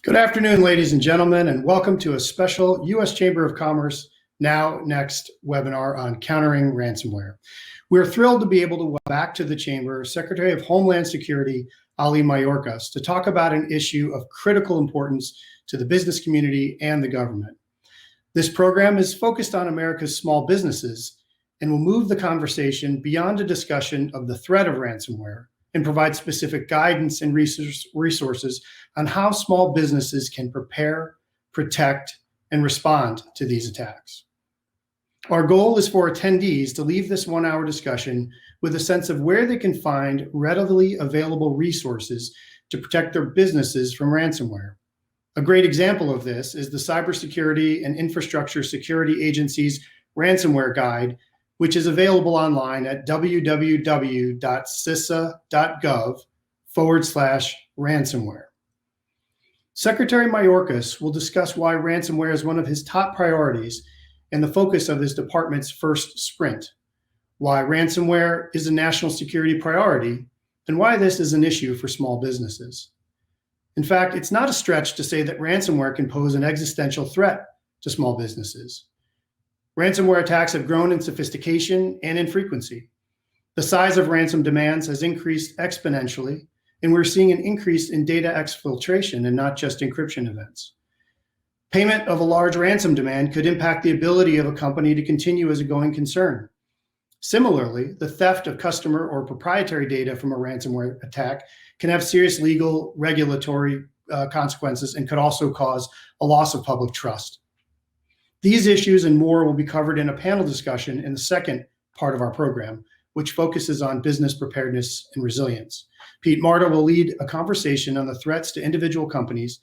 Good afternoon, ladies and gentlemen, and welcome to a special U.S. Chamber of Commerce Now Next webinar on countering ransomware. We're thrilled to be able to welcome back to the Chamber Secretary of Homeland Security, Ali Mayorkas, to talk about an issue of critical importance to the business community and the government. This program is focused on America's small businesses and will move the conversation beyond a discussion of the threat of ransomware and provide specific guidance and resources on how small businesses can prepare, protect, and respond to these attacks. Our goal is for attendees to leave this one-hour discussion with a sense of where they can find readily available resources to protect their businesses from ransomware. A great example of this is the Cybersecurity and Infrastructure Security Agency's ransomware guide, which is available online at www.cisa.gov/ransomware. Secretary Mayorkas will discuss why ransomware is one of his top priorities and the focus of his department's first sprint, why ransomware is a national security priority, and why this is an issue for small businesses. In fact, it's not a stretch to say that ransomware can pose an existential threat to small businesses. Ransomware attacks have grown in sophistication and in frequency. The size of ransom demands has increased exponentially, and we're seeing an increase in data exfiltration and not just encryption events. Payment of a large ransom demand could impact the ability of a company to continue as a going concern. Similarly, the theft of customer or proprietary data from a ransomware attack can have serious legal, regulatory consequences and could also cause a loss of public trust. These issues and more will be covered in a panel discussion in the second part of our program, which focuses on business preparedness and resilience. Pete Marta will lead a conversation on the threats to individual companies,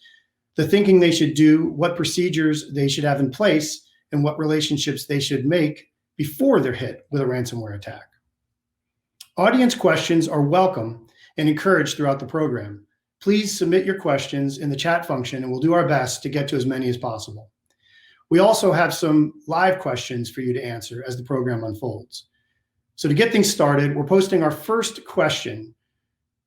the thinking they should do, what procedures they should have in place, and what relationships they should make before they're hit with a ransomware attack. Audience questions are welcome and encouraged throughout the program. Please submit your questions in the chat function, and we'll do our best to get to as many as possible. We also have some live questions for you to answer as the program unfolds. So to get things started, we're posting our first question,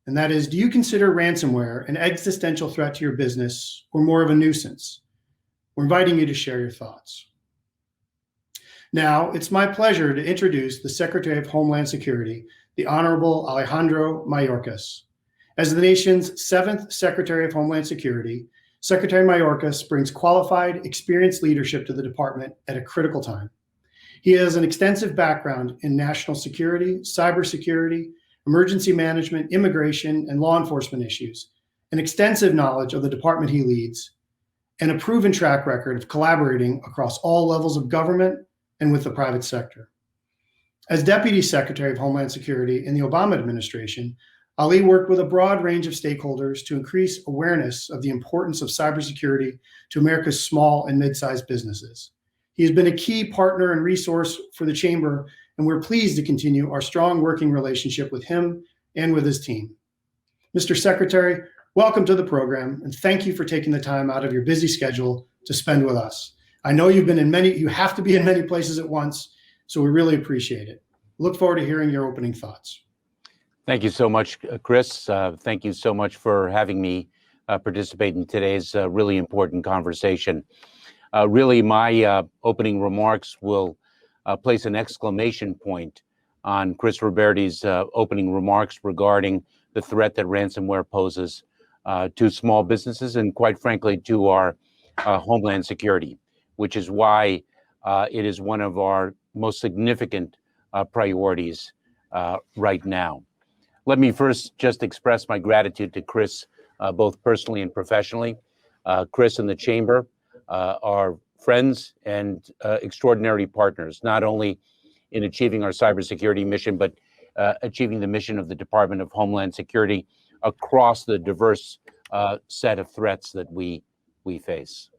and that is, do you consider ransomware an existential threat to your business or more of a nuisance? We're inviting you to share your thoughts. Now, it's my pleasure to introduce the Secretary of Homeland Security, the Honorable Alejandro Mayorkas. As the nation's 7th Secretary of Homeland Security, Secretary Mayorkas brings qualified, experienced leadership to the department at a critical time. He has an extensive background in national security, cybersecurity, emergency management, immigration, and law enforcement issues, an extensive knowledge of the department he leads, and a proven track record of collaborating across all levels of government and with the private sector. As Deputy Secretary of Homeland Security in the Obama administration, Ali worked with a broad range of stakeholders to increase awareness of the importance of cybersecurity to America's small and mid-sized businesses. He has been a key partner and resource for the Chamber, and we're pleased to continue our strong working relationship with him and with his team. Mr. Secretary, welcome to the program, and thank you for taking the time out of your busy schedule to spend with us. I know you have to be in many places at once, so we really appreciate it. Look forward to hearing your opening thoughts. Thank you so much, Chris. Thank you so much for having me participate in today's really important conversation. Really, my opening remarks will place an exclamation point on Chris Roberti's opening remarks regarding the threat that ransomware poses to small businesses and, quite frankly, to our Homeland Security, which is why it is one of our most significant priorities right now. Let me first just express my gratitude to Chris, both personally and professionally. Chris and the Chamber are friends and extraordinary partners, not only in achieving our cybersecurity mission, but achieving the mission of the Department of Homeland Security across the diverse set of threats that we face.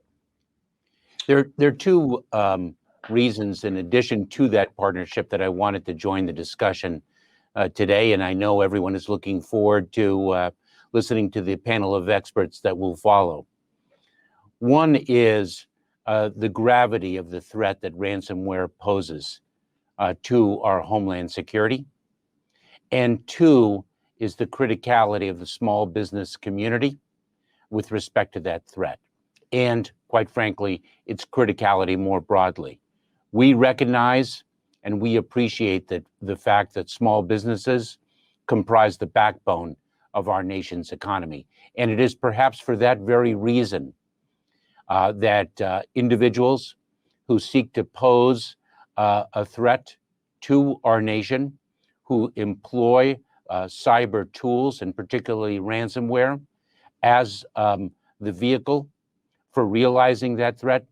There are two reasons in addition to that partnership that I wanted to join the discussion today, and I know everyone is looking forward to listening to the panel of experts that will follow. One is the gravity of the threat that ransomware poses to our Homeland Security, and two is the criticality of the small business community with respect to that threat, and quite frankly, its criticality more broadly. We recognize and we appreciate that the fact that small businesses comprise the backbone of our nation's economy. And it is perhaps for that very reason that individuals who seek to pose a threat to our nation, who employ cyber tools, and particularly ransomware, as the vehicle for realizing that threat,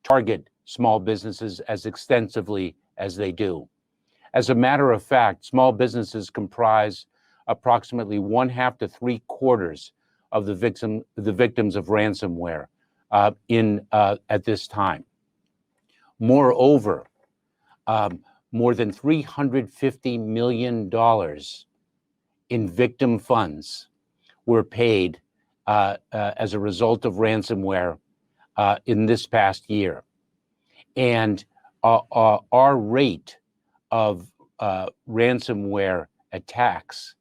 target small businesses as extensively as they do. As a matter of fact, small businesses comprise approximately 1/2 to 3/4 of the victims of ransomware at this time. Moreover, more than $350 million in victim funds were paid as a result of ransomware in this past year. And our rate of ransomware attacks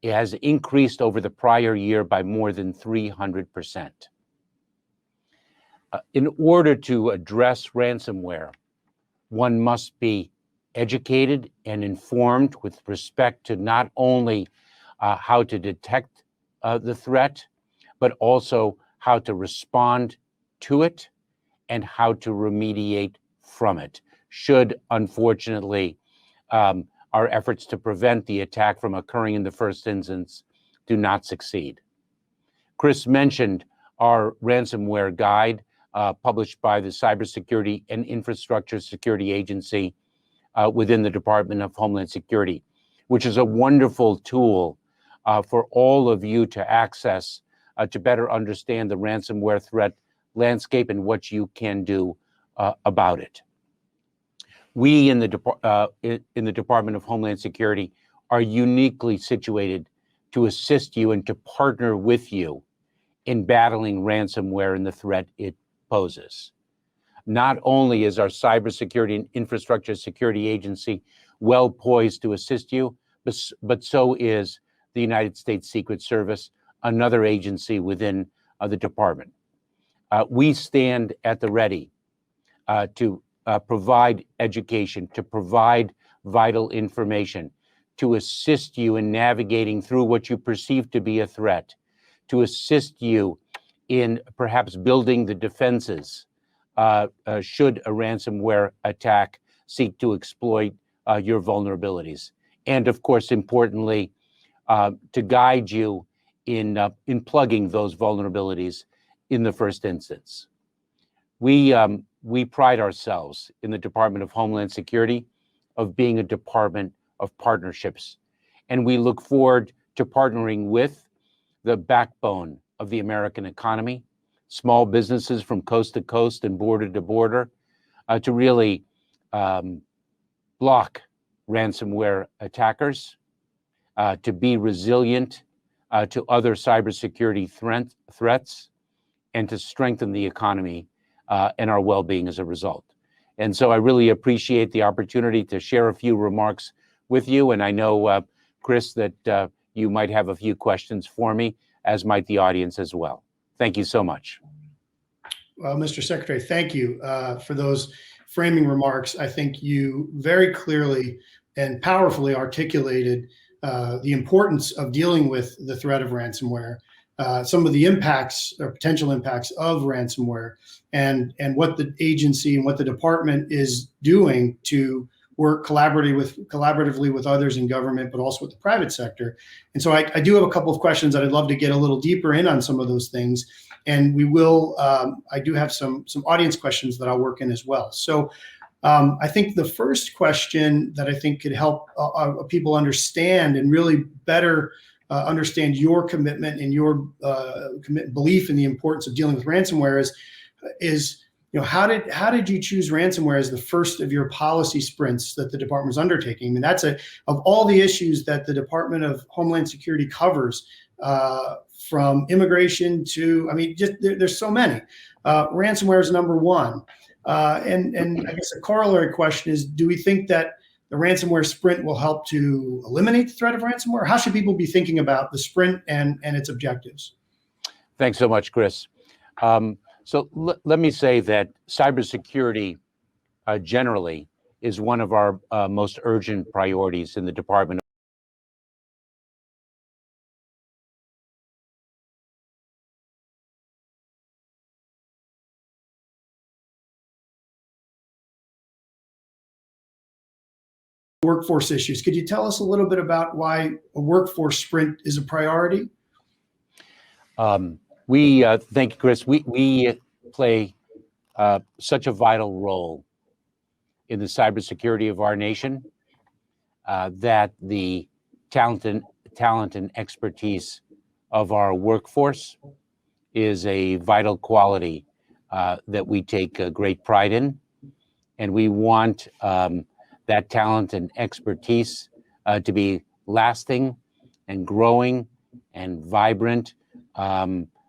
has increased over the prior year by more than 300%. In order to address ransomware, one must be educated and informed with respect to not only how to detect the threat, but also how to respond to it and how to remediate from it, should, unfortunately, our efforts to prevent the attack from occurring in the first instance do not succeed. Chris mentioned our ransomware guide published by the Cybersecurity and Infrastructure Security Agency within the Department of Homeland Security, which is a wonderful tool for all of you to access to better understand the ransomware threat landscape and what you can do about it. We in the Department of Homeland Security are uniquely situated to assist you and to partner with you in battling ransomware and the threat it poses. Not only is our Cybersecurity and Infrastructure Security Agency well poised to assist you, but so is the United States Secret Service, another agency within the department. We stand at the ready to provide education, to provide vital information, to assist you in navigating through what you perceive to be a threat, to assist you in perhaps building the defenses should a ransomware attack seek to exploit your vulnerabilities. And of course, importantly, to guide you in plugging those vulnerabilities in the first instance. We pride ourselves in the Department of Homeland Security of being a department of partnerships. And we look forward to partnering with the backbone of the American economy, small businesses from coast to coast and border to border, to really block ransomware attackers, to be resilient to other cybersecurity threats, and to strengthen the economy and our well-being as a result. And so I really appreciate the opportunity to share a few remarks with you. And I know, Chris, that you might have a few questions for me, as might the audience as well. Thank you so much. Well, Mr. Secretary, thank you for those framing remarks. I think you very clearly and powerfully articulated the importance of dealing with the threat of ransomware, some of the impacts or potential impacts of ransomware, and what the agency and what the department is doing to work collaboratively with others in government, but also with the private sector. And so I do have a couple of questions that I'd love to get a little deeper in on some of those things. And we will, I do have some audience questions that I'll work in as well. So I think the first question that I think could help people understand and really better understand your commitment and your belief in the importance of dealing with ransomware is how did you choose ransomware as the first of your policy sprints that the department was undertaking? I mean, that's of all the issues that the Department of Homeland Security covers, from immigration to, I mean, just there's so many. Ransomware is number one. And I guess a corollary question is, do we think that the ransomware sprint will help to eliminate the threat of ransomware? How should people be thinking about the sprint and its objectives? Thanks so much, Chris. So let me say that cybersecurity generally is one of our most urgent priorities in the Department. Workforce issues. Could you tell us a little bit about why a workforce sprint is a priority? Thank you, Chris. We play such a vital role in the cybersecurity of our nation that the talent and expertise of our workforce is a vital quality that we take great pride in, and we want that talent and expertise to be lasting and growing and vibrant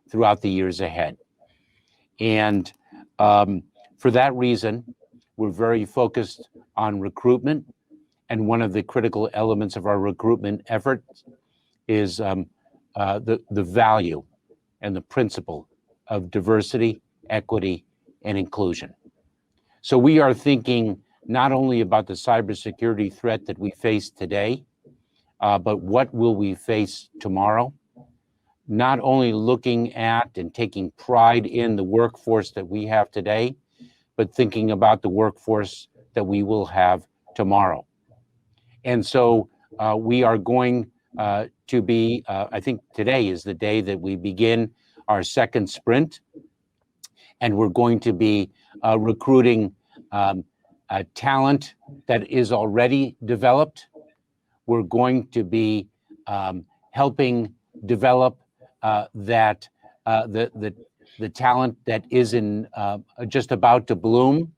throughout the years ahead. And for that reason, we're very focused on recruitment. And one of the critical elements of our recruitment effort is the value and the principle of diversity, equity, and inclusion. So we are thinking not only about the cybersecurity threat that we face today, but what will we face tomorrow? Not only looking at and taking pride in the workforce that we have today, but thinking about the workforce that we will have tomorrow. And so we are going to be, I think today is the day that we begin our second sprint, and we're going to be recruiting talent that is already developed. We're going to be helping develop the talent that is in just about to bloom,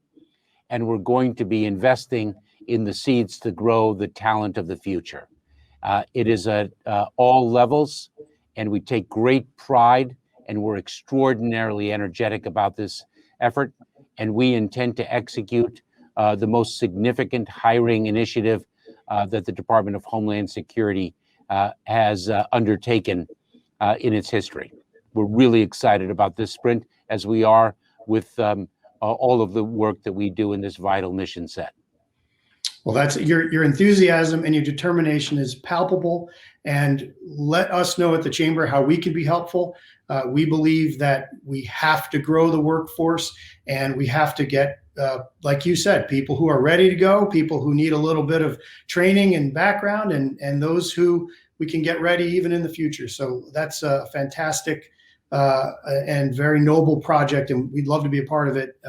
and we're going to be investing in the seeds to grow the talent of the future. It is at all levels, and we take great pride, and we're extraordinarily energetic about this effort, and we intend to execute the most significant hiring initiative that the Department of Homeland Security has undertaken in its history. We're really excited about this sprint, as we are with all of the work that we do in this vital mission set. Well, that's your enthusiasm and your determination is palpable, and let us know at the Chamber how we can be helpful. We believe that we have to grow the workforce, and we have to get, like you said, people who are ready to go, people who need a little bit of training and background, and those who we can get ready even in the future. So that's a fantastic and very noble project, and we'd love to be a part of it.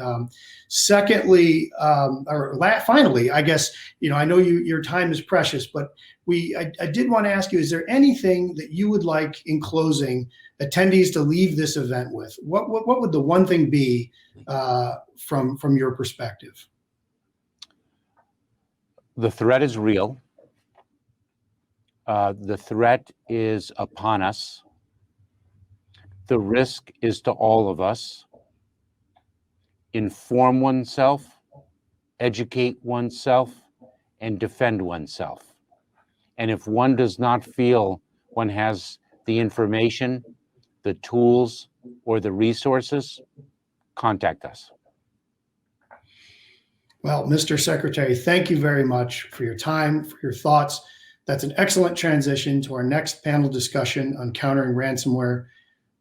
Secondly, finally, I guess, I know your time is precious, but I did want to ask you, is there anything that you would like in closing attendees to leave this event with? What would the one thing be from your perspective? The threat is real. The threat is upon us. The risk is to all of us. Inform oneself, educate oneself, and defend oneself. And if one does not feel one has the information, the tools, or the resources, contact us. Well, Mr. Secretary, thank you very much for your time, for your thoughts. That's an excellent transition to our next panel discussion on countering ransomware.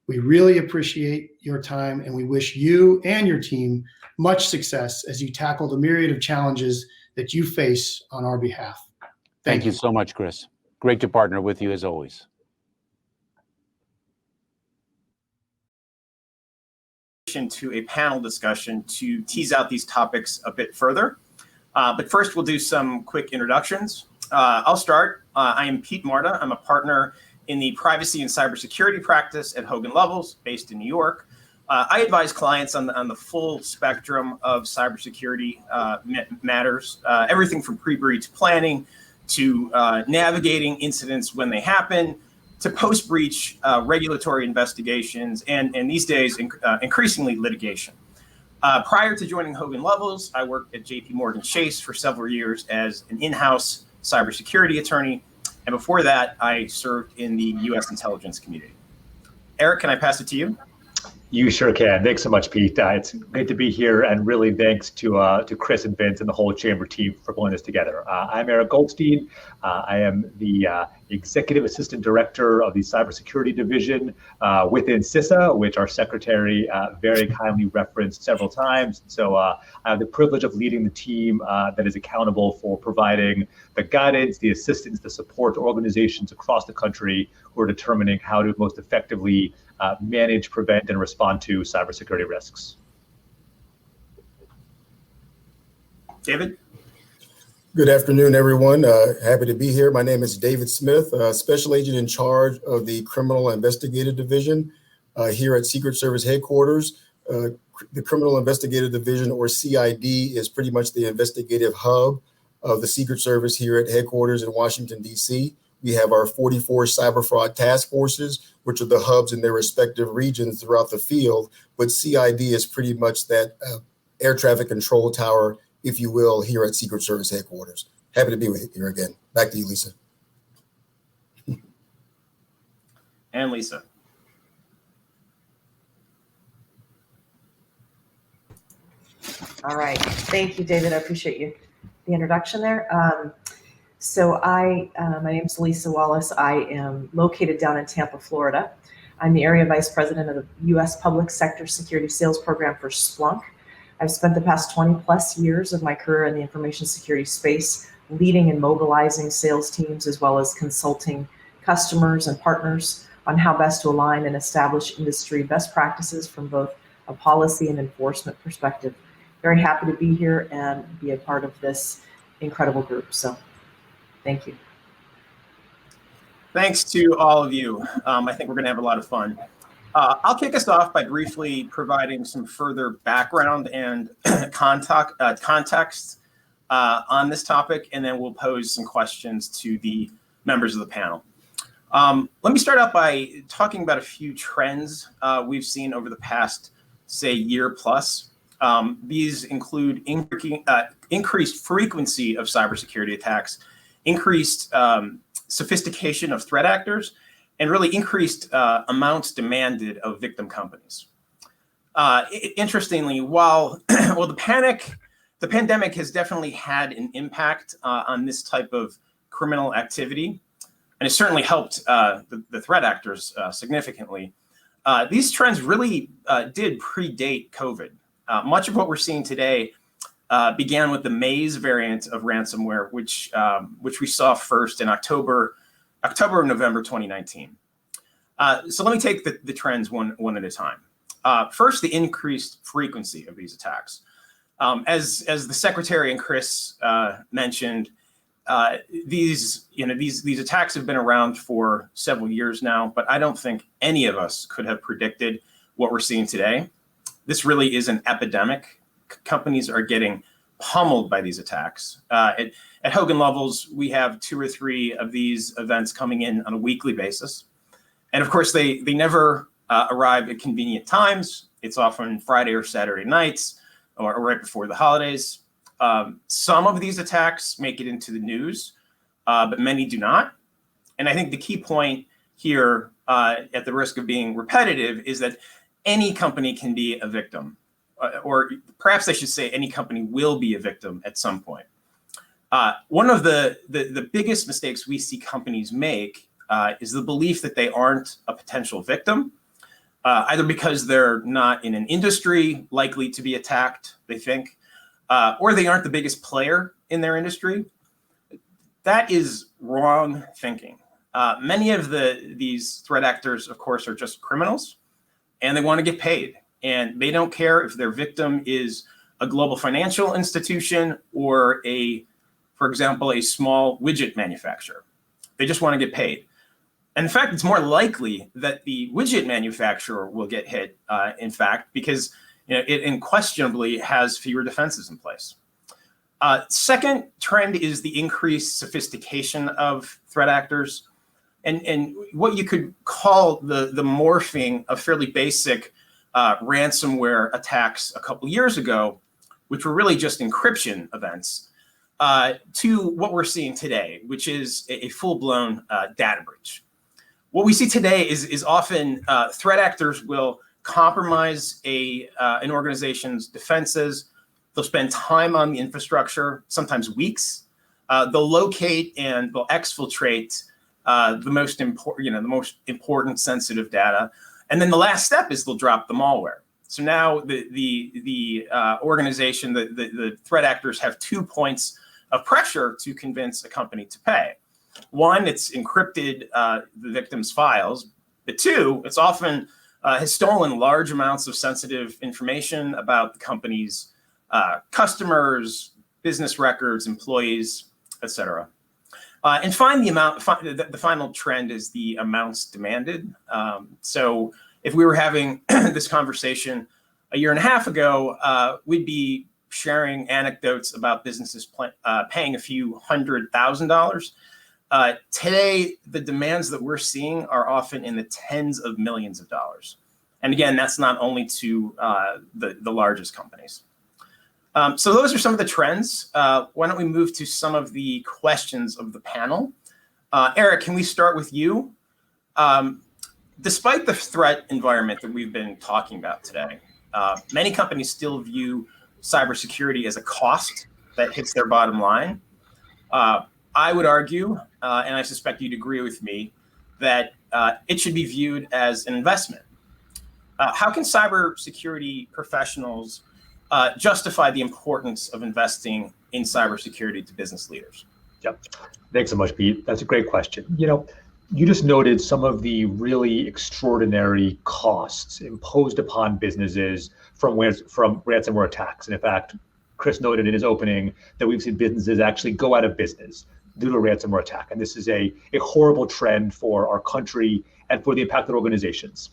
We really appreciate your time, and we wish you and your team much success as you tackle the myriad of challenges that you face on our behalf. Thank you so much, Chris. Great to partner with you as always. To a panel discussion to tease out these topics a bit further. But first, we'll do some quick introductions. I'll start. I am Pete Marta. I'm a partner in the privacy and cybersecurity practice at Hogan Lovells, based in New York. I advise clients on the full spectrum of cybersecurity matters, everything from pre-breach planning to navigating incidents when they happen, to post-breach regulatory investigations, and these days, increasingly litigation. Prior to joining Hogan Lovells, I worked at JPMorgan Chase for several years as an in-house cybersecurity attorney. And before that, I served in the U.S. intelligence community. Eric, can I pass it to you? You sure can. Thanks so much, Pete. It's great to be here, and really thanks to Chris and Vince and the whole Chamber team for pulling this together. I'm Eric Goldstein. I am the Executive Assistant Director of the Cybersecurity Division within CISA, which our Secretary very kindly referenced several times. So I have the privilege of leading the team that is accountable for providing the guidance, the assistance, the support to organizations across the country who are determining how to most effectively manage, prevent, and respond to cybersecurity risks. David? Good afternoon, everyone. Happy to be here. My name is David Smith, Special Agent in charge of the Criminal Investigative Division here at Secret Service Headquarters. The Criminal Investigative Division, or CID, is pretty much the investigative hub of the Secret Service here at headquarters in Washington, D.C. We have our 44 cyber fraud task forces, which are the hubs in their respective regions throughout the field. But CID is pretty much that air traffic control tower, if you will, here at Secret Service Headquarters. Happy to be with you here again. Back to you, Lisa. And Lisa. All right. Thank you, David. I appreciate the introduction there. My name is Lisa Wallace. I am located down in Tampa, Florida. I'm the Area Vice President of the U.S. Public Sector Security Sales Program for Splunk. I've spent the past 20 plus years of my career in the information security space, leading and mobilizing sales teams, as well as consulting customers and partners on how best to align and establish industry best practices from both a policy and enforcement perspective. Very happy to be here and be a part of this incredible group. So thank you. Thanks to all of you. I think we're going to have a lot of fun. I'll kick us off by briefly providing some further background and context on this topic, and then we'll pose some questions to the members of the panel. Let me start out by talking about a few trends we've seen over the past, say, year plus. These include increased frequency of cybersecurity attacks, increased sophistication of threat actors, and really increased amounts demanded of victim companies. Interestingly, while the pandemic has definitely had an impact on this type of criminal activity, and it certainly helped the threat actors significantly, these trends really did predate COVID. Much of what we're seeing today began with the Maze variant of ransomware, which we saw first in October or November 2019. So let me take the trends one at a time. First, the increased frequency of these attacks. As the Secretary and Chris mentioned, these attacks have been around for several years now, but I don't think any of us could have predicted what we're seeing today. This really is an epidemic. Companies are getting pummeled by these attacks. At Hogan levels, we have 2 or 3 of these events coming in on a weekly basis. And of course, they never arrive at convenient times. It's often Friday or Saturday nights or right before the holidays. Some of these attacks make it into the news, but many do not. And I think the key point here, at the risk of being repetitive, is that any company can be a victim, or perhaps I should say any company will be a victim at some point. One of the biggest mistakes we see companies make is the belief that they aren't a potential victim, either because they're not in an industry likely to be attacked, they think, or they aren't the biggest player in their industry. That is wrong thinking. Many of these threat actors, of course, are just criminals, and they want to get paid. And they don't care if their victim is a global financial institution or for example, a small widget manufacturer. They just want to get paid. And in fact, it's more likely that the widget manufacturer will get hit, in fact, because it unquestionably has fewer defenses in place. Second trend is the increased sophistication of threat actors, and what you could call the morphing of fairly basic ransomware attacks a couple years ago, which were really just encryption events, to what we're seeing today, which is a full-blown data breach. What we see today is often threat actors will compromise an organization's defenses. They'll spend time on the infrastructure, sometimes weeks. They'll locate and they'll exfiltrate the most important sensitive data, and then the last step is they'll drop the malware. So now the organization, the threat actors have 2 points of pressure to convince a company to pay. One, it's encrypted the victim's files, but two, it's often has stolen large amounts of sensitive information about the company's customers, business records, employees, etc. And the final trend is the amounts demanded. So if we were having this conversation a year and a half ago, we'd be sharing anecdotes about businesses paying a few $100,000. Today, the demands that we're seeing are often in the tens of millions of dollars. And again, that's not only to the largest companies. So those are some of the trends. Why don't we move to some of the questions of the panel? Eric, can we start with you? Despite the threat environment that we've been talking about today, many companies still view cybersecurity as a cost that hits their bottom line. I would argue, and I suspect you'd agree with me, that it should be viewed as an investment. How can cybersecurity professionals justify the importance of investing in cybersecurity to business leaders? Yep. Thanks so much, Pete. That's a great question. You just noted some of the really extraordinary costs imposed upon businesses from ransomware attacks. And in fact, Chris noted in his opening that we've seen businesses actually go out of business due to a ransomware attack. And this is a horrible trend for our country and for the impacted organizations.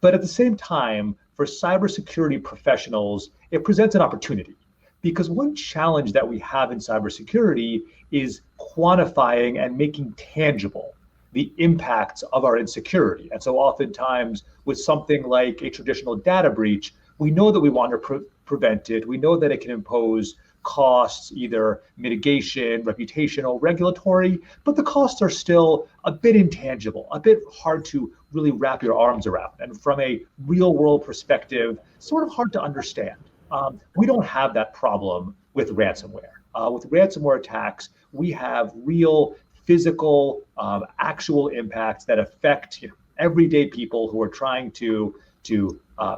But at the same time, for cybersecurity professionals, it presents an opportunity. Because one challenge that we have in cybersecurity is quantifying and making tangible the impacts of our insecurity. And so oftentimes with something like a traditional data breach, we know that we want to prevent it. We know that it can impose costs, either mitigation, reputational, regulatory, but the costs are still a bit intangible, a bit hard to really wrap your arms around. And from a real world perspective, sort of hard to understand. We don't have that problem with ransomware. With ransomware attacks, we have real physical, actual impacts that affect everyday people who are trying to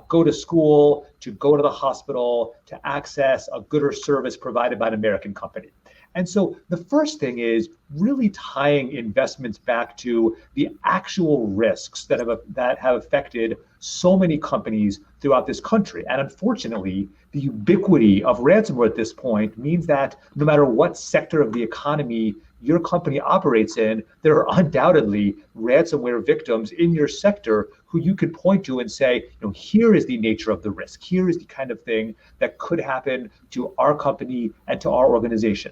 go to school, to go to the hospital, to access a good or service provided by an American company. And so the first thing is really tying investments back to the actual risks that have affected so many companies throughout this country. And unfortunately, the ubiquity of ransomware at this point means that no matter what sector of the economy your company operates in, there are undoubtedly ransomware victims in your sector who you could point to and say, here is the nature of the risk. Here is the kind of thing that could happen to our company and to our organization.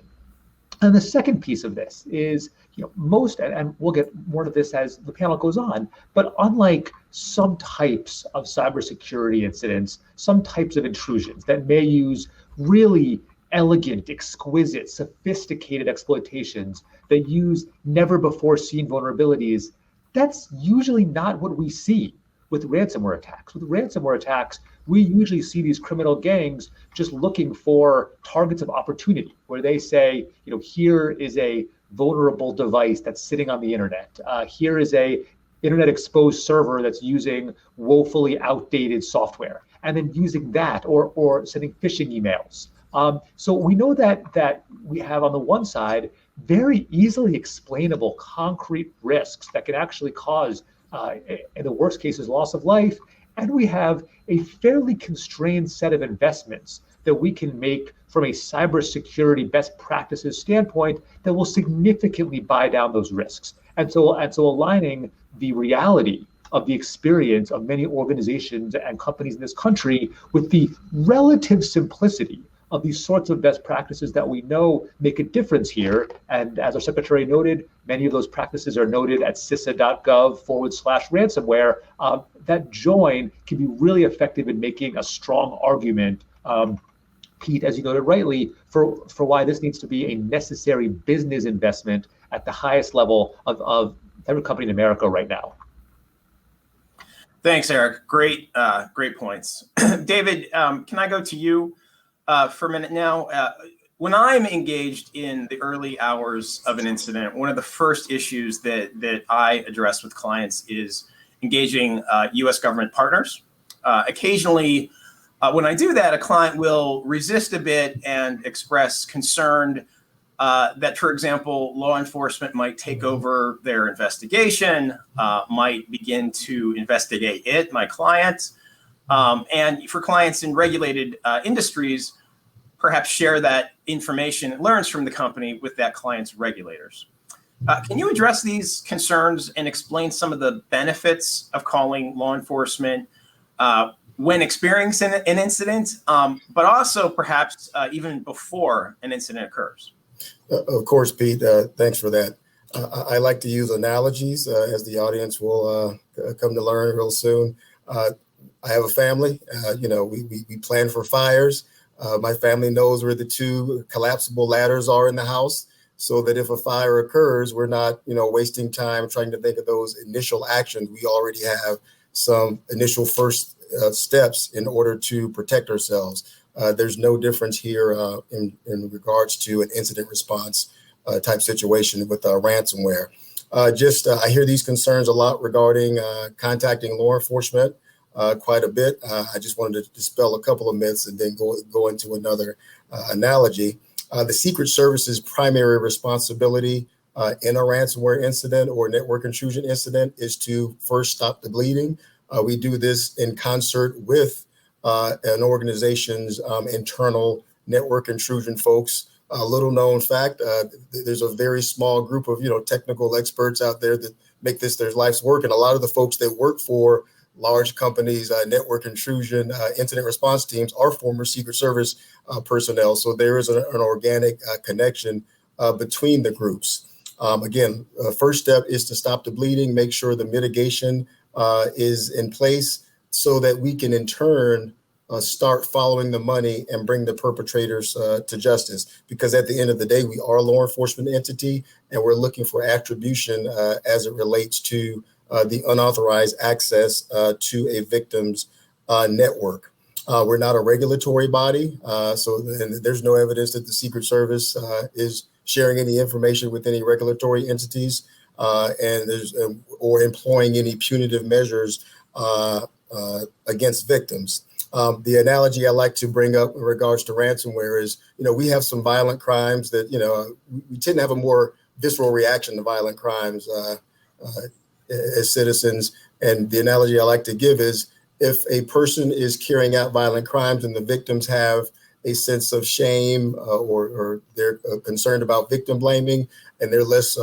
And the second piece of this is, most, and we'll get more to this as the panel goes on, but unlike some types of cybersecurity incidents, some types of intrusions that may use really elegant, exquisite, sophisticated exploitations that use never before seen vulnerabilities, that's usually not what we see with ransomware attacks. With ransomware attacks, we usually see these criminal gangs just looking for targets of opportunity, where they say, here is a vulnerable device that's sitting on the internet. Here is a internet exposed server that's using woefully outdated software, and then using that or sending phishing emails. So we know that we have on the one side very easily explainable concrete risks that can actually cause, in the worst cases, loss of life. And we have a fairly constrained set of investments that we can make from a cybersecurity best practices standpoint that will significantly buy down those risks. And so aligning the reality of the experience of many organizations and companies in this country with the relative simplicity of these sorts of best practices that we know make a difference here. And as our secretary noted, many of those practices are noted at CISA.gov/ransomware. That join can be really effective in making a strong argument, Pete, as you noted rightly, for why this needs to be a necessary business investment at the highest level of every company in America right now. Thanks, Eric. Great points. David, can I go to you for a minute now? When I'm engaged in the early hours of an incident, one of the first issues that I address with clients is engaging U.S. government partners. Occasionally, when I do that, a client will resist a bit and express concern that, for example, law enforcement might take over their investigation, might begin to investigate my client. And for clients in regulated industries, perhaps share that information it learns from the company with that client's regulators. Can you address these concerns and explain some of the benefits of calling law enforcement when experiencing an incident, but also perhaps even before an incident occurs? Of course, Pete, thanks for that. I like to use analogies, as the audience will come to learn real soon. I have a family. We plan for fires. My family knows where the two collapsible ladders are in the house, so that if a fire occurs, we're not, wasting time trying to think of those initial actions. We already have some initial first steps in order to protect ourselves. There's no difference here in regards to an incident response type situation with ransomware. I hear these concerns a lot regarding contacting law enforcement. Quite a bit. I just wanted to dispel a couple of myths and then go into another analogy. The Secret Service's primary responsibility in a ransomware incident or network intrusion incident is to first stop the bleeding. We do this in concert with an organization's internal network intrusion folks. A little known fact, there's a very small group of technical experts out there that make this their life's work, and a lot of the folks that work for large companies, network intrusion, incident response teams are former Secret Service personnel. So there is an organic connection between the groups. Again, first step is to stop the bleeding, make sure the mitigation is in place so that we can in turn start following the money and bring the perpetrators to justice. Because at the end of the day, we are a law enforcement entity and we're looking for attribution as it relates to the unauthorized access to a victim's network. We're not a regulatory body, so there's no evidence that the Secret Service is sharing any information with any regulatory entities or employing any punitive measures against victims. The analogy I like to bring up in regards to ransomware is, we have some violent crimes that, we tend to have a more visceral reaction to violent crimes as citizens. And the analogy I like to give is if a person is carrying out violent crimes and the victims have a sense of shame or they're concerned about victim blaming and they're less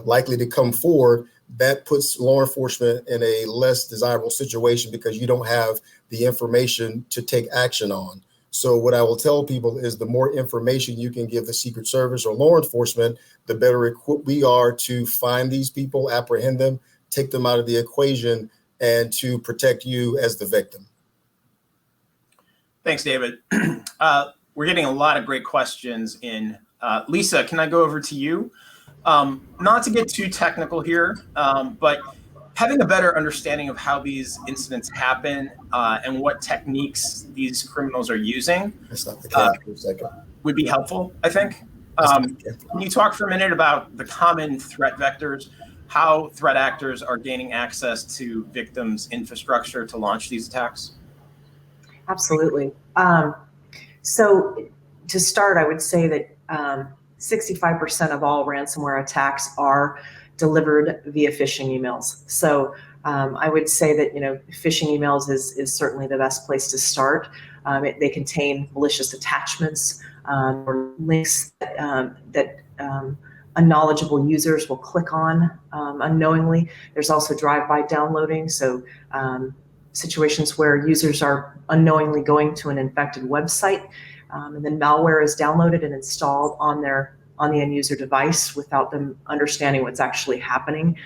likely to come forward, that puts law enforcement in a less desirable situation because you don't have the information to take action on. So what I will tell people is the more information you can give the Secret Service or law enforcement, the better equipped we are to find these people, apprehend them, take them out of the equation, and to protect you as the victim. Thanks, David. We're getting a lot of great questions in. Lisa, can I go over to you? Not to get too technical here, but having a better understanding of how these incidents happen and what techniques these criminals are using would be helpful, I think. Can you talk for a minute about the common threat vectors, how threat actors are gaining access to victims' infrastructure to launch these attacks? Absolutely. So to start, I would say that 65% of all ransomware attacks are delivered via phishing emails. So I would say that phishing emails is certainly the best place to start. They contain malicious attachments or links that unknowledgeable users will click on unknowingly. There's also drive-by downloading, so situations where users are unknowingly going to an infected website, and then malware is downloaded and installed on the end user device without them understanding what's actually happening.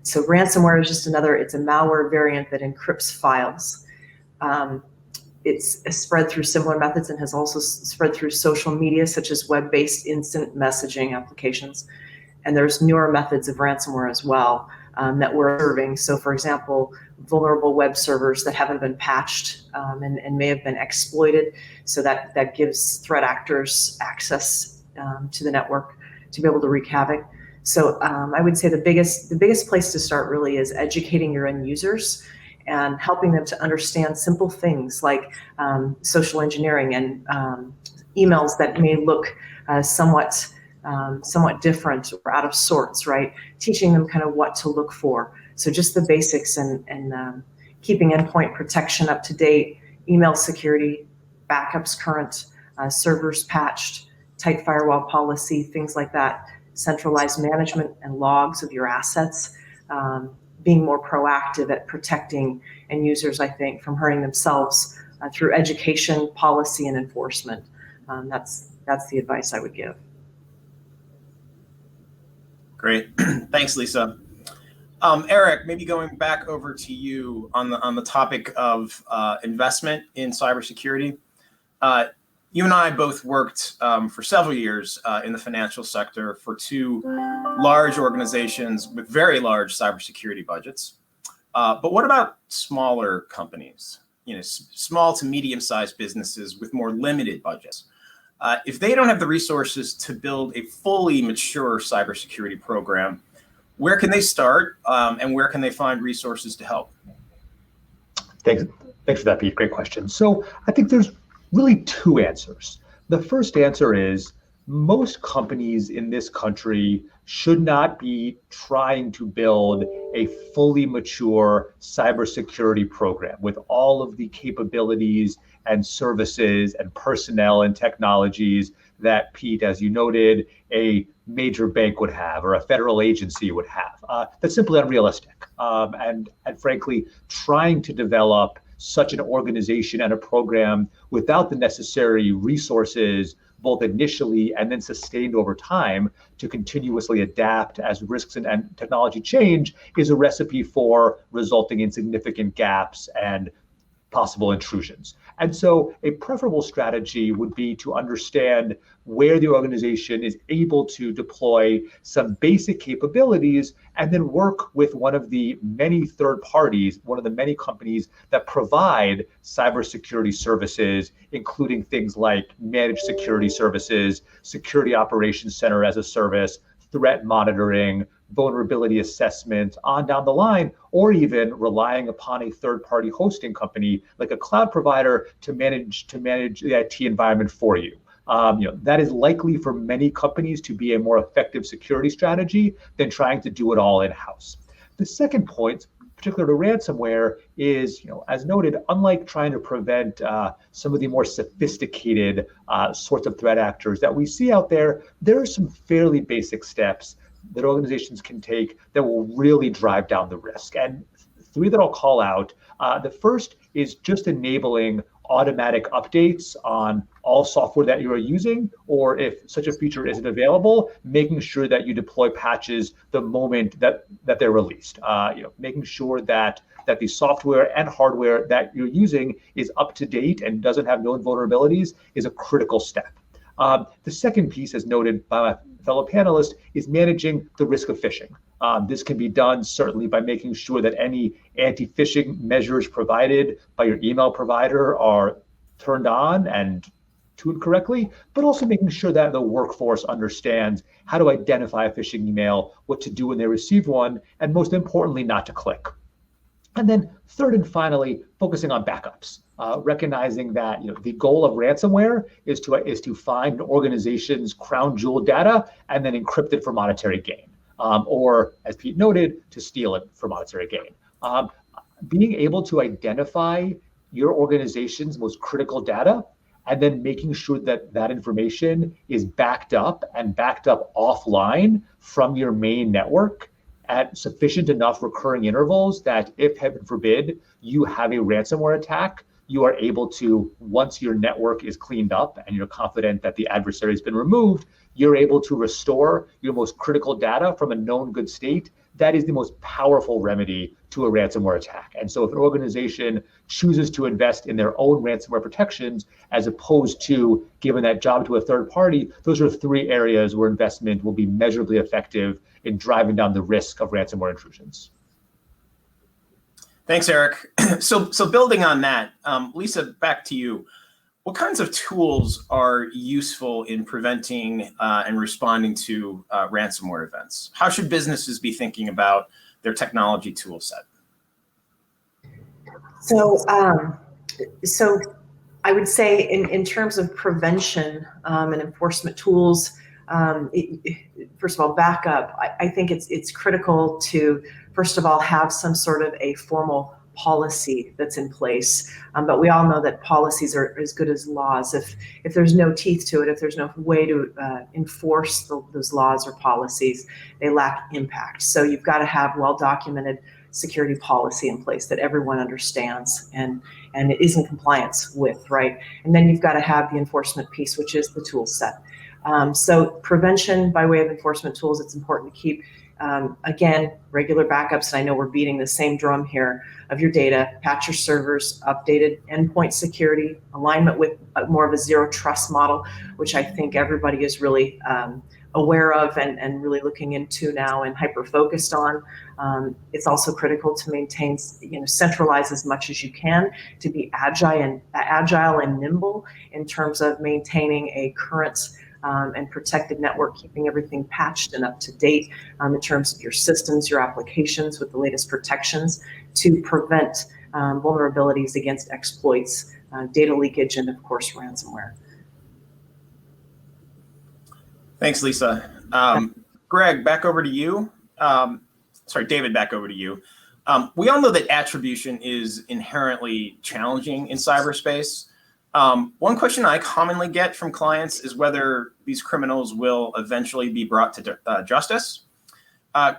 So ransomware is just it's a malware variant that encrypts files. It's spread through similar methods and has also spread through social media, such as web-based instant messaging applications. And there's newer methods of ransomware as well that we're observing. So for example, vulnerable web servers that haven't been patched and may have been exploited. So that gives threat actors access to the network to be able to wreak havoc. So I would say the biggest place to start really is educating your end users and helping them to understand simple things like social engineering and emails that may look somewhat different or out of sorts, right? Teaching them kind of what to look for. So just the basics and keeping endpoint protection up to date, email security, backups current, servers patched, tight firewall policy, things like that, centralized management and logs of your assets, being more proactive at protecting end users, I think, from hurting themselves through education, policy, and enforcement. That's the advice I would give. Great. Thanks, Lisa. Eric, maybe going back over to you on the topic of investment in cybersecurity. You and I both worked for several years in the financial sector for two large organizations with very large cybersecurity budgets. But what about smaller companies? Small to medium-sized businesses with more limited budgets. If they don't have the resources to build a fully mature cybersecurity program, where can they start and where can they find resources to help? Thanks for that, Pete. Great question. So I think there's really two answers. The first answer is most companies in this country should not be trying to build a fully mature cybersecurity program with all of the capabilities and services and personnel and technologies that, Pete, as you noted, a major bank would have or a federal agency would have. That's simply unrealistic. And frankly, trying to develop such an organization and a program without the necessary resources, both initially and then sustained over time, to continuously adapt as risks and technology change, is a recipe for resulting in significant gaps and possible intrusions. And so a preferable strategy would be to understand where the organization is able to deploy some basic capabilities and then work with one of the many third parties, one of the many companies that provide cybersecurity services, including things like managed security services, security operations center as a service, threat monitoring, vulnerability assessment, on down the line, or even relying upon a third-party hosting company like a cloud provider to manage the IT environment for you. That is likely for many companies to be a more effective security strategy than trying to do it all in-house. The second point, particular to ransomware, is, as noted, unlike trying to prevent some of the more sophisticated sorts of threat actors that we see out there, there are some fairly basic steps that organizations can take that will really drive down the risk. And three that I'll call out. The first is just enabling automatic updates on all software that you are using, or if such a feature isn't available, making sure that you deploy patches the moment that they're released. Making sure that the software and hardware that you're using is up to date and doesn't have known vulnerabilities is a critical step. The second piece, as noted by my fellow panelists, is managing the risk of phishing. This can be done certainly by making sure that any anti-phishing measures provided by your email provider are turned on and tuned correctly, but also making sure that the workforce understands how to identify a phishing email, what to do when they receive one, and most importantly, not to click. And then third and finally, focusing on backups, recognizing that the goal of ransomware is to find an organization's crown jewel data and then encrypt it for monetary gain, or as Pete noted, to steal it for monetary gain. Being able to identify your organization's most critical data and then making sure that that information is backed up offline from your main network at sufficient enough recurring intervals that if, heaven forbid, you have a ransomware attack, you are able to, once your network is cleaned up and you're confident that the adversary has been removed, you're able to restore your most critical data from a known good state that is the most powerful remedy to a ransomware attack. And so if an organization chooses to invest in their own ransomware protections, as opposed to giving that job to a third party, those are 3 areas where investment will be measurably effective in driving down the risk of ransomware intrusions. Thanks, Eric. So building on that, Lisa, back to you. What kinds of tools are useful in preventing and responding to ransomware events? How should businesses be thinking about their technology tool set? So I would say in terms of prevention and enforcement tools, first of all, backup. I think it's critical to, first of all, have some sort of a formal policy that's in place. But we all know that policies are as good as laws. If there's no teeth to it, if there's no way to enforce those laws or policies, they lack impact. So you've got to have well-documented security policy in place that everyone understands and is in compliance with, right? And then you've got to have the enforcement piece, which is the tool set. So prevention by way of enforcement tools, it's important to keep, again, regular backups. And I know we're beating the same drum here of your data, patch your servers, updated endpoint security, alignment with more of a zero trust model, which I think everybody is really aware of and really looking into now and hyper-focused on. It's also critical to maintain, centralize as much as you can to be agile and nimble in terms of maintaining a current and protected network, keeping everything patched and up to date in terms of your systems, your applications with the latest protections to prevent vulnerabilities against exploits, data leakage, and of course, ransomware. Thanks, Lisa. Greg, back over to you. David, back over to you. We all know that attribution is inherently challenging in cyberspace. One question I commonly get from clients is whether these criminals will eventually be brought to justice.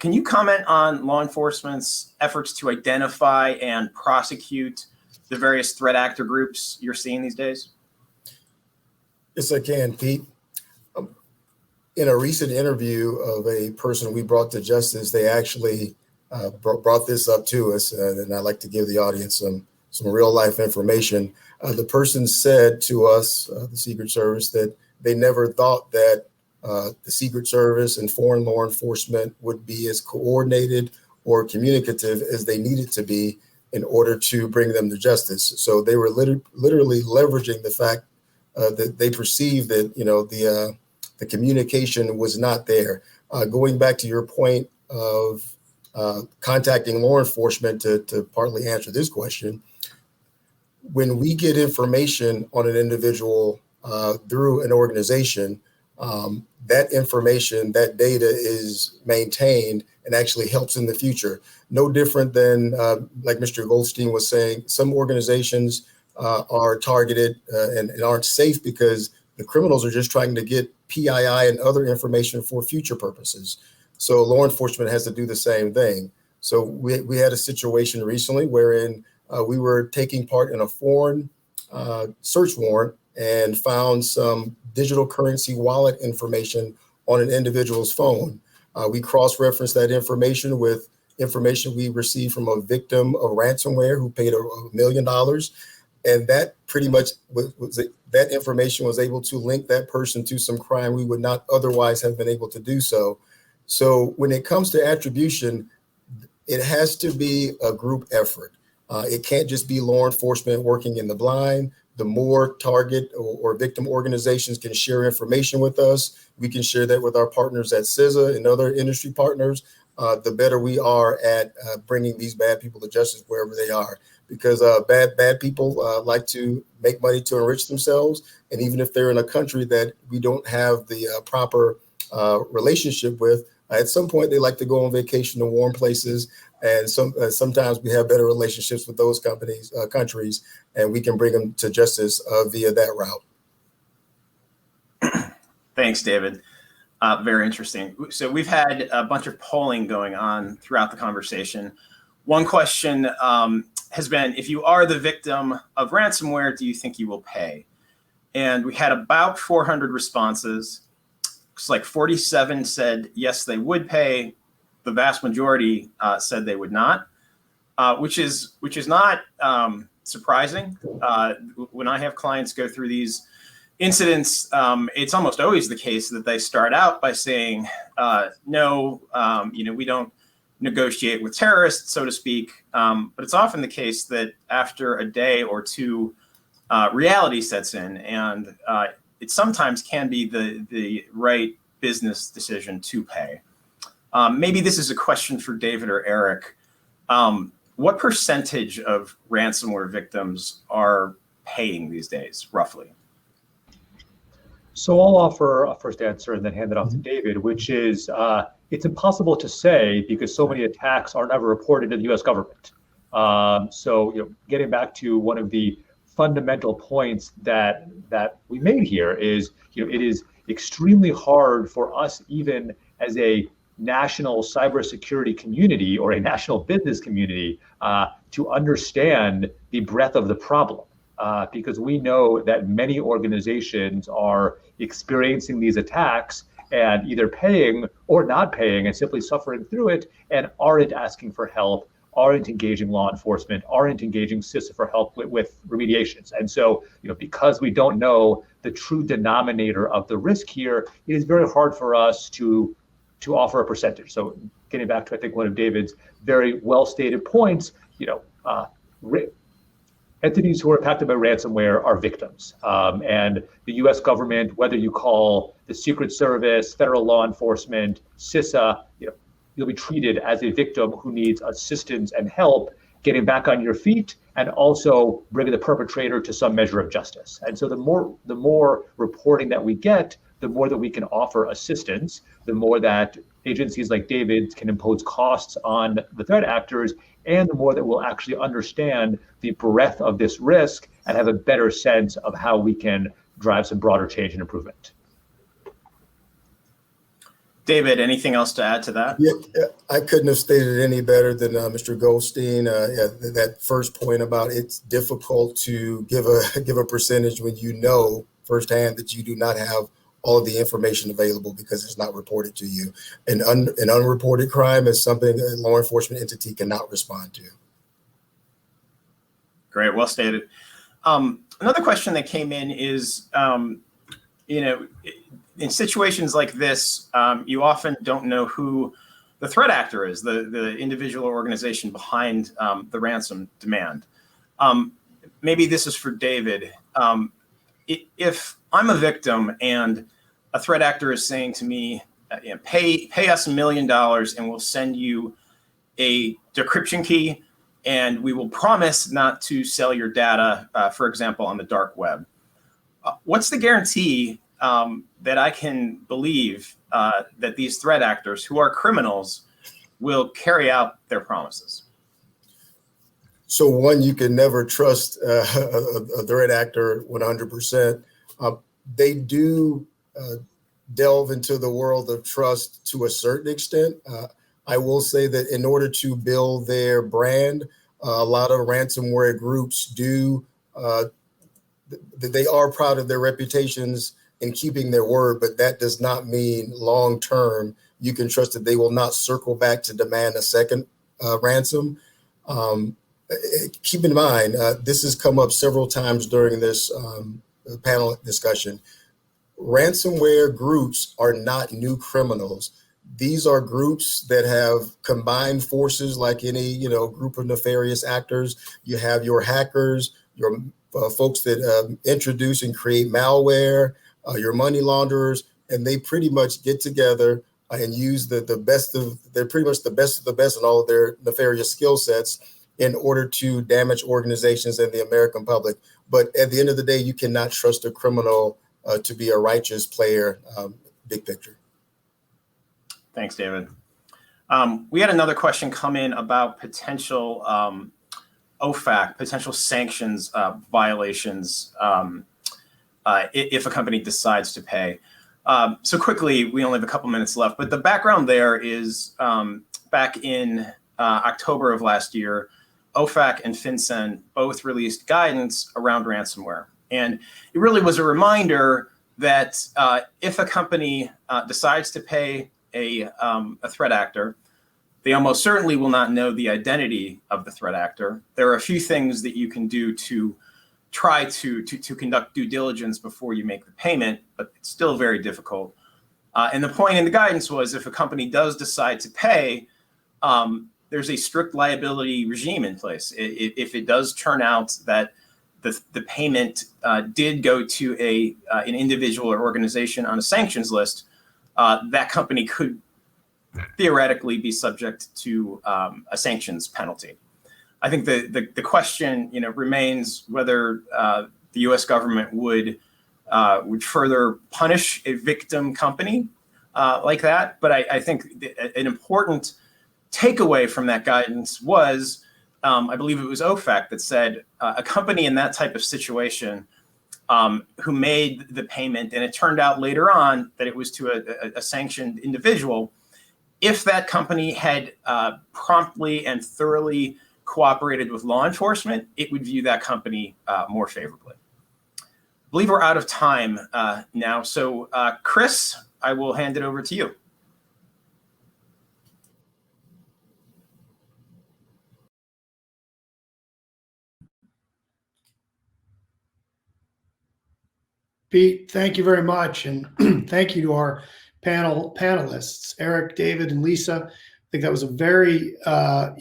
Can you comment on law enforcement's efforts to identify and prosecute the various threat actor groups you're seeing these days? Yes, I can, Pete. In a recent interview of a person we brought to justice, they actually brought this up to us, and I'd like to give the audience some real life information. The person said to us, the Secret Service, that they never thought that the Secret Service and foreign law enforcement would be as coordinated or communicative as they needed to be in order to bring them to justice. So they were literally leveraging the fact that they perceived that the communication was not there. Going back to your point of contacting law enforcement to partly answer this question, when we get information on an individual through an organization, that information, that data is maintained and actually helps in the future. No different than, like Mr. Goldstein was saying, some organizations are targeted and aren't safe because the criminals are just trying to get PII and other information for future purposes. So law enforcement has to do the same thing. So we had a situation recently wherein we were taking part in a foreign search warrant and found some digital currency wallet information on an individual's phone. We cross-referenced that information with information we received from a victim of ransomware who paid $1 million. And that pretty much that information was able to link that person to some crime we would not otherwise have been able to do so. So when it comes to attribution, it has to be a group effort. It can't just be law enforcement working in the blind. The more target or victim organizations can share information with us, we can share that with our partners at CISA and other industry partners, the better we are at bringing these bad people to justice wherever they are. Because bad people like to make money to enrich themselves. And even if they're in a country that we don't have the proper relationship with, at some point they like to go on vacation to warm places. And sometimes we have better relationships with those countries, and we can bring them to justice via that route. Thanks, David. Very interesting. So we've had a bunch of polling going on throughout the conversation. One question has been, if you are the victim of ransomware, do you think you will pay? And we had about 400 responses. Looks like 47 said yes, they would pay. the vast majority said they would not, which is not surprising. When I have clients go through these incidents, it's almost always the case that they start out by saying, no, we don't negotiate with terrorists, so to speak. But it's often the case that after a day or two, reality sets in, and it sometimes can be the right business decision to pay. Maybe this is a question for David or Eric. What percentage of ransomware victims are paying these days, roughly? So I'll offer a first answer and then hand it off to David, which is it's impossible to say because so many attacks are never reported to the U.S. government. So getting back to one of the fundamental points that we made here is it is extremely hard for us, even as a national cybersecurity community or a national business community, to understand the breadth of the problem. Because we know that many organizations are experiencing these attacks and either paying or not paying and simply suffering through it and aren't asking for help, aren't engaging law enforcement, aren't engaging CISA for help with remediations. And so, because we don't know the true denominator of the risk here, it is very hard for us to offer a percentage. So getting back to, I think, one of David's very well-stated points, entities who are impacted by ransomware are victims. And the US government, whether you call the Secret Service, federal law enforcement, CISA, you'll be treated as a victim who needs assistance and help getting back on your feet and also bringing the perpetrator to some measure of justice. And so the more reporting that we get, the more that we can offer assistance, the more that agencies like David's can impose costs on the threat actors, and the more that we'll actually understand the breadth of this risk and have a better sense of how we can drive some broader change and improvement. David, anything else to add to that? Yeah, I couldn't have stated it any better than Mr. Goldstein. That first point about it's difficult to give a percentage when you know firsthand that you do not have all of the information available because it's not reported to you. An unreported crime is something a law enforcement entity cannot respond to. Great, well stated. Another question that came in is, in situations like this, you often don't know who the threat actor is, the individual organization behind the ransom demand. Maybe this is for David. If I'm a victim and a threat actor is saying to me, pay us $1 million and we'll send you a decryption key and we will promise not to sell your data, for example, on the dark web. What's the guarantee that I can believe that these threat actors who are criminals will carry out their promises? So one, you can never trust a threat actor 100%. They do delve into the world of trust to a certain extent. I will say that in order to build their brand, a lot of ransomware groups do, they are proud of their reputations in keeping their word, but that does not mean long-term you can trust that they will not circle back to demand a second ransom. Keep in mind, this has come up several times during this panel discussion. Ransomware groups are not new criminals. These are groups that have combined forces like any group of nefarious actors. You have your hackers, your folks that introduce and create malware, your money launderers, and they pretty much get together and use they're pretty much the best of the best in all of their nefarious skill sets in order to damage organizations and the American public. But at the end of the day, you cannot trust a criminal to be a righteous player, big picture. Thanks, David. We had another question come in about potential OFAC, potential sanctions violations if a company decides to pay. So quickly, we only have a couple minutes left, but the background there is back in October of last year, OFAC and FinCEN both released guidance around ransomware. And it really was a reminder that if a company decides to pay a threat actor, They almost certainly will not know the identity of the threat actor. There are a few things that you can do to try to conduct due diligence before you make the payment, but it's still very difficult. And the point in the guidance was if a company does decide to pay, there's a strict liability regime in place. If it does turn out that the payment did go to an individual or organization on a sanctions list, that company could theoretically be subject to a sanctions penalty. I think the question remains whether the U.S. government would further punish a victim company like that. But I think an important takeaway from that guidance was, I believe it was OFAC that said a company in that type of situation who made the payment, and it turned out later on that it was to a sanctioned individual, if that company had promptly and thoroughly cooperated with law enforcement, it would view that company more favorably. I believe we're out of time now. So Chris, I will hand it over to you. Pete, thank you very much. And thank you to our panelists, Eric, David, and Lisa. I think that was a very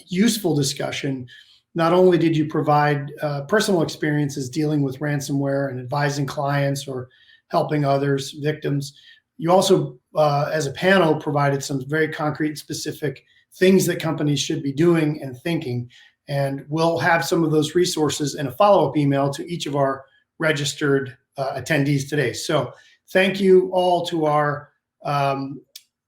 useful discussion. Not only did you provide personal experiences dealing with ransomware and advising clients or helping others, victims, you also, as a panel, provided some very concrete and specific things that companies should be doing and thinking. And we'll have some of those resources in a follow-up email to each of our registered attendees today. So thank you all to our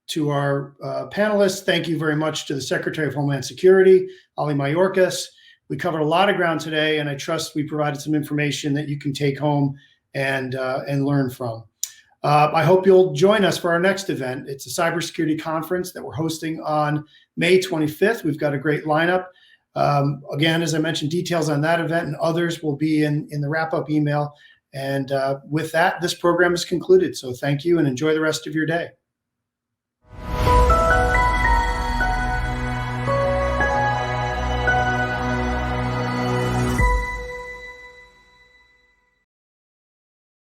panelists. Thank you very much to the Secretary of Homeland Security, Ali Mayorkas. We covered a lot of ground today, and I trust we provided some information that you can take home and learn from. I hope you'll join us for our next event. It's a cybersecurity conference that we're hosting on May 25th. We've got a great lineup. Again, as I mentioned, details on that event and others will be in the wrap-up email. And with that, this program is concluded. So thank you and enjoy the rest of your day.